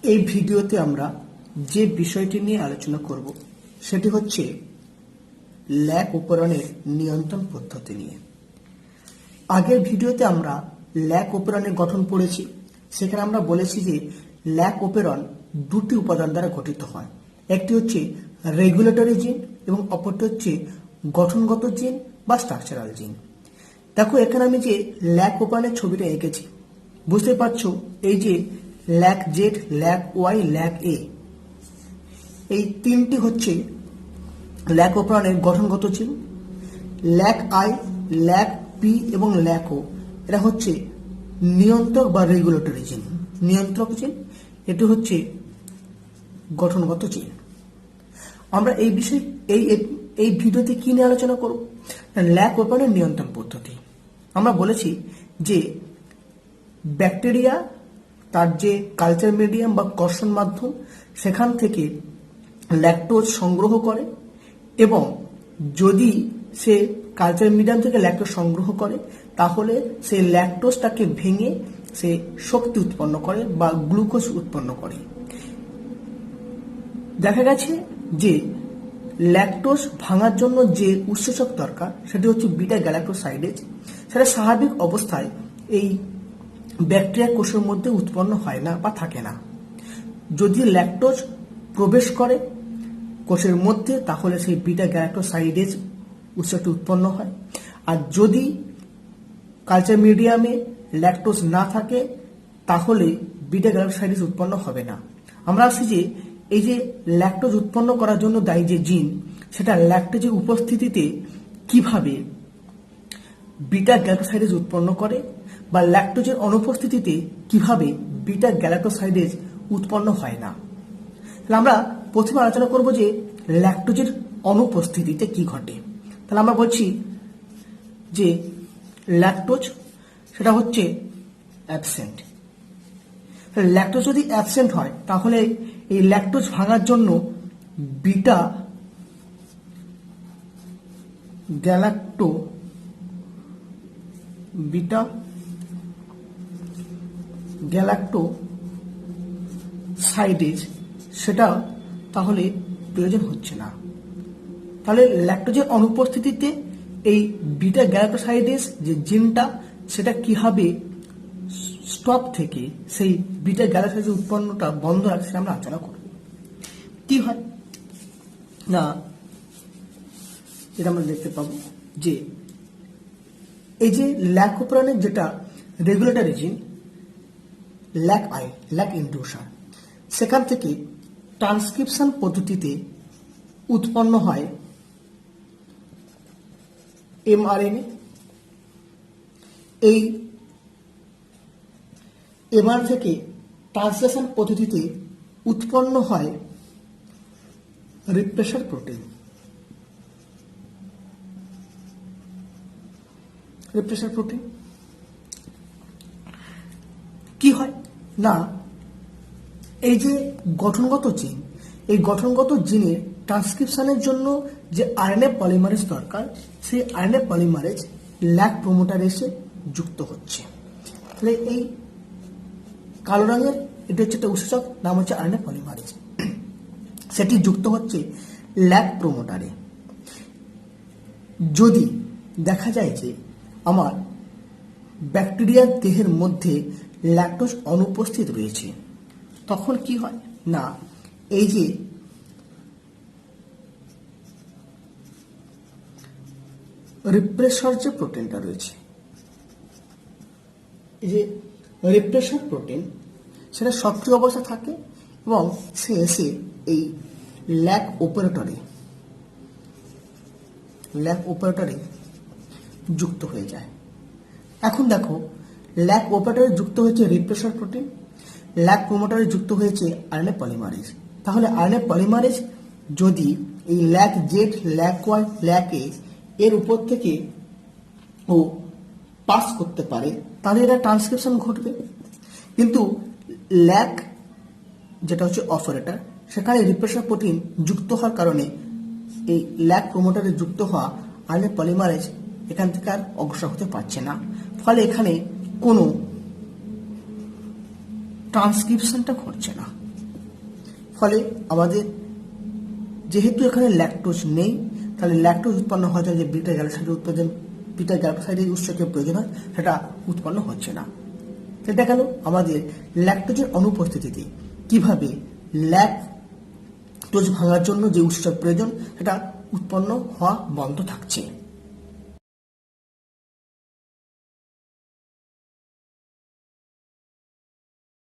এই ভিডিওতে আমরা যে বিষয়টি নিয়ে আলোচনা করব সেটি হচ্ছে ল্যাক ওপেরনের নিয়ন্ত্রণ পদ্ধতি নিয়ে। আগের ভিডিওতে আমরা ল্যাক ওপেরনের গঠন পড়েছি। সেখানে আমরা বলেছি যে ল্যাক ওপেরন দুটি উপাদান দ্বারা গঠিত হয়, একটি হচ্ছে রেগুলেটরি জিন এবং অপরটি হচ্ছে গঠনগত জিন বা স্ট্রাকচারাল জিন। দেখো এখানে আমি যে ল্যাক ওপেরনের ছবিটা এঁকেছি, বুঝতে পারছো এই যে lac Z, lac Y, lac A, এই তিনটি হচ্ছে ল্যাক ওপেরনের গঠনগত gene. Lac I, lac P এবং ল্যাক ও এরা হচ্ছে নিয়ন্ত্রক বা রেগুলেটরি জিন, নিয়ন্ত্রক জিন। এটি হচ্ছে গঠনগত জিন। আমরা এই বিষয়ে এই ভিডিওতে কি নিয়ে আলোচনা করব? ল্যাক ওপেরনের নিয়ন্ত্রণ পদ্ধতি। আমরা বলেছি যে ব্যাকটেরিয়া তার যে কালচার মিডিয়াম বা কর্ষণ মাধ্যম সেখান থেকে ল্যাকটোজ সংগ্রহ করে এবং যদি সে কালচার মিডিয়াম থেকে ল্যাকটোজ সংগ্রহ করে তাহলে সে ল্যাকটোজটাকে ভেঙে সে শক্তি উৎপন্ন করে বা গ্লুকোজ উৎপন্ন করে। দেখা গেছে যে ল্যাকটোজ ভাঙার জন্য যে উৎসেচক দরকার সেটি হচ্ছে বিটা গ্যালাক্টোসাইডেজ। সেটা স্বাভাবিক অবস্থায় এই ব্যাকটেরিয়া কোষের মধ্যে উৎপন্ন হয় না বা থাকে না। যদি ল্যাকটোজ প্রবেশ করে কোষের মধ্যে তাহলে সেই বিটা গ্যালাক্টোসাইডেজ উৎসটি উৎপন্ন হয়। আর যদি কালচার মিডিয়ামে ল্যাকটোজ না থাকে তাহলে বিটা গ্যালাক্টোসাইডেজ উৎপন্ন হবে না। আমরা আসছি যে এই যে ল্যাকটোজ উৎপন্ন করার জন্য দায়ী যে জিন, সেটা ল্যাকটোজের উপস্থিতিতে কিভাবে বিটা গ্যালাক্টোসাইডেজ উৎপন্ন করে বা ল্যাকটোজের অনুপস্থিতিতে কিভাবে বিটা গ্যালাক্টোসাইডেজ উৎপন্ন হয় না। তাহলে আমরা প্রথমে আলোচনা করব যে ল্যাকটোজের অনুপস্থিতিতে কি ঘটে। তাহলে আমরা বলছি যে ল্যাকটোজ সেটা হচ্ছে অ্যাবসেন্ট। ল্যাকটোজ যদি অ্যাবসেন্ট হয় তাহলে এই ল্যাকটোজ ভাঙার জন্য বিটা গ্যালাক্টোসাইডেজ সেটা তাহলে প্রয়োজন হচ্ছে না। তাহলে ল্যাকটোজের অনুপস্থিতিতে এই বিটা গ্যালাক্টোসাইডেজ যে জিনটা সেটা কিভাবে স্টপ থেকে সেই বিটা গ্যালাক্টোসাইডেজ উৎপন্নটা বন্ধ রাখছে সেটা আমরা আলোচনা করব। কি হয় না, যেটা আমরা দেখতে পাবো যে এই যে ল্যাক ওপেরনের যেটা রেগুলেটরি জিন ল্যাক আই, ল্যাক ইনডিউসার, সেখান থেকে ট্রান্সক্রিপশন পদ্ধতিতে উৎপন্ন হয় এমআরএনএ। এই এমআর থেকে ট্রান্সলেশন পদ্ধতিতে উৎপন্ন হয় রিপ্রেসার প্রোটিন। কি হয় না, এই যে গঠনগত জিন, এই গঠনগত জিনের ট্রান্সক্রিপশনের জন্য যে আরএনএ পলিমারেজ দরকার, সেই আরএনএ পলিমারেজ ল্যাক প্রমোটার এসে যুক্ত হচ্ছে। তাহলে এই কালো রঙের এটা হচ্ছে একটা উৎসেচক, নাম হচ্ছে আরএনএ পলিমারেজ, সেটি যুক্ত হচ্ছে ল্যাক প্রমোটারে। যদি দেখা যায় যে আমার ব্যাকটেরিয়ার দেহের মধ্যে ল্যাকটোজ অনুপস্থিত রয়েছে তখন কি হয় না, এই যে রিপ্রেসর যে প্রোটিনটা রয়েছে, এই যে রিপ্রেসর প্রোটিন সেটা সক্রিয় অবস্থা থাকে এবং সে এসে এই ল্যাক অপারেটরে যুক্ত হয়ে যায়। এখন দেখো ল্যাক অপারেটরে যুক্ত হয়েছে রিপ্রেসর প্রোটিন, ল্যাক প্রমোটারে যুক্ত হয়েছে আরএনএ পলিমারেজ। তাহলে আরএনএ পলিমারেজ যদি এই lac Z, lac Y, lac A এর উপর থেকে ও পাস করতে পারে তাহলে এটা ট্রান্সক্রিপশন ঘটবে। কিন্তু ল্যাক যেটা হচ্ছে অপারেটর, সেখানে রিপ্রেসর প্রোটিন যুক্ত হওয়ার কারণে এই ল্যাক প্রমোটারে যুক্ত হওয়া আরএনএ পলিমারেজ এখান থেকে আর অগ্রসর হতে পারছে না। ফলে এখানে কোনো ট্রান্সক্রিপশনটা ঘটছে না। ফলে আমাদের যেহেতু এখানে ল্যাকটোজ নেই, তাহলে ল্যাকটোজ উৎপন্ন হওয়ার জন্য যে বিটা গ্যালাক্সাইডের উৎপাদন, বিটা গ্যালাক্সাইডের উৎসকে প্রয়োজন হয়, সেটা উৎপন্ন হচ্ছে না। সেটা গেল আমাদের ল্যাকটোজের অনুপস্থিতিতে কিভাবে ল্যাকটোজ ভাঙার জন্য যে উৎসের প্রয়োজন সেটা উৎপন্ন হওয়া বন্ধ থাকছে।